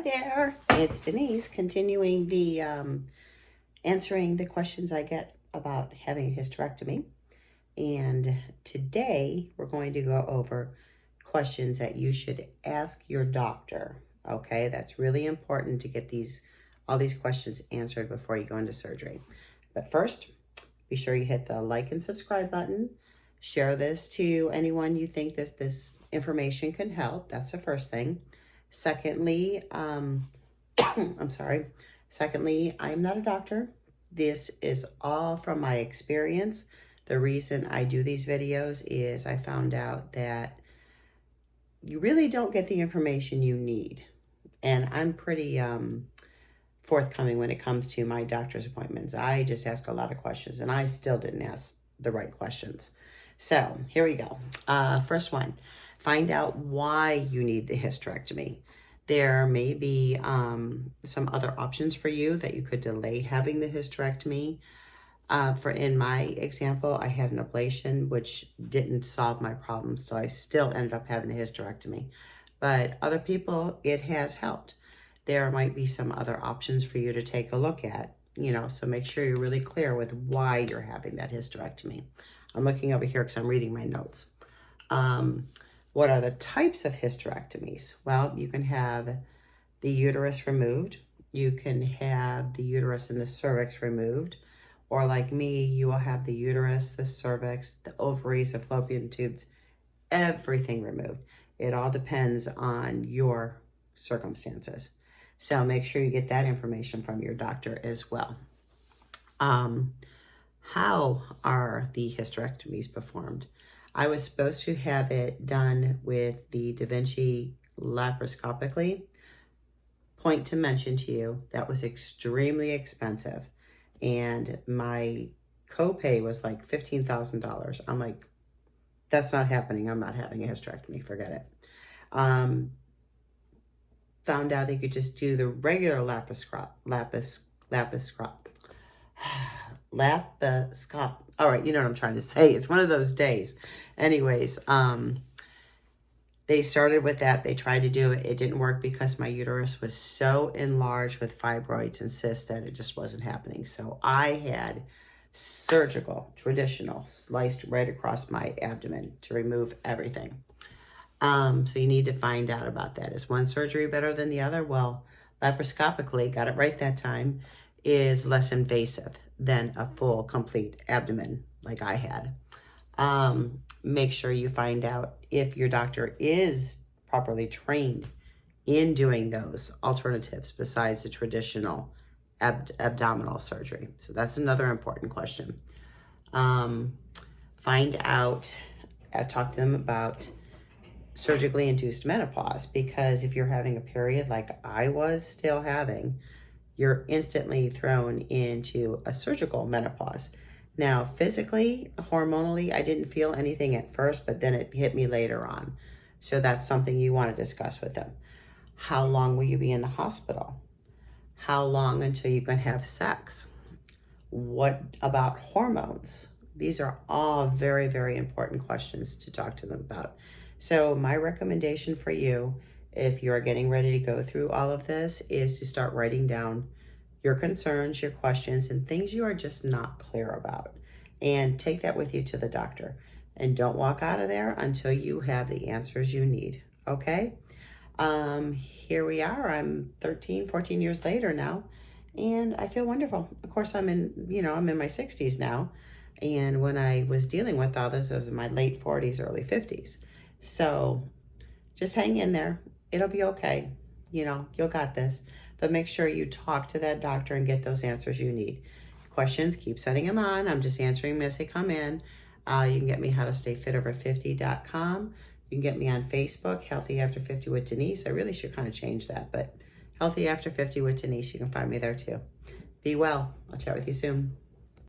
there, it's Denise, continuing the answering the questions I get about having a hysterectomy. And today we're going to go over questions that you should ask your doctor. Okay, that's really important to get all these questions answered before you go into surgery. But first, be sure you hit the like and subscribe button. Share this to anyone you think this information can help. That's the first thing. Secondly, Secondly, I'm not a doctor. This is all from my experience. The reason I do these videos is I found out that you really don't get the information you need. And I'm pretty forthcoming when it comes to my doctor's appointments. I just ask a lot of questions, and I still didn't ask the right questions. So here we go. First one, find out why you need the hysterectomy. There may be some other options for you that you could delay having the hysterectomy. In my example, I had an ablation, which didn't solve my problem, so I still ended up having a hysterectomy. But other people, it has helped. There might be some other options for you to take a look at, so make sure you're really clear with why you're having that hysterectomy. I'm looking over here because I'm reading my notes. What are the types of hysterectomies? Well, you can have the uterus removed. You can have the uterus and the cervix removed. Or like me, you will have the uterus, the cervix, the ovaries, the fallopian tubes, everything removed. It all depends on your circumstances. So make sure you get that information from your doctor as well. How are the hysterectomies performed? I was supposed to have it done with the Da Vinci laparoscopically. Point to mention to you, that was extremely expensive. And my copay was like $15,000. I'm like, that's not happening. I'm not having a hysterectomy. Forget it. Found out they could just do the regular laparoscop. All right, you know what I'm trying to say. It's one of those days. Anyways, they started with that. They tried to do it. It didn't work because my uterus was so enlarged with fibroids and cysts that it just wasn't happening. So I had surgical, traditional, sliced right across my abdomen to remove everything. So you need to find out about that. Is one surgery better than the other? Well, laparoscopically, got it right that time, is less invasive than a full, complete abdomen like I had. Make sure you find out if your doctor is properly trained in doing those alternatives besides the traditional abdominal surgery. So that's another important question. Find out, talk to them about surgically induced menopause, because if you're having a period like I was still having, you're instantly thrown into a surgical menopause. Now, physically, hormonally, I didn't feel anything at first, but then it hit me later on. So that's something you want to discuss with them. How long will you be in the hospital? How long until you can have sex? What about hormones? These are all very, very important questions to talk to them about. So my recommendation for you, if you're getting ready to go through all of this, is to start writing down your concerns, your questions, and things you are just not clear about. And take that with you to the doctor. And don't walk out of there until you have the answers you need, okay? Here we are. I'm 13, 14 years later now, and I feel wonderful. Of course, I'm in my 60s now. And when I was dealing with all this, I was in my late 40s, early 50s. So just hang in there. It'll be okay. You'll got this. But make sure you talk to that doctor and get those answers you need. Questions, keep setting them on. I'm just answering them as they come in. You can get me howtostayfitover50.com. You can get me on Facebook, Healthy After 50 with Denise. I really should kind of change that, but Healthy After 50 with Denise. You can find me there too. Be well. I'll chat with you soon.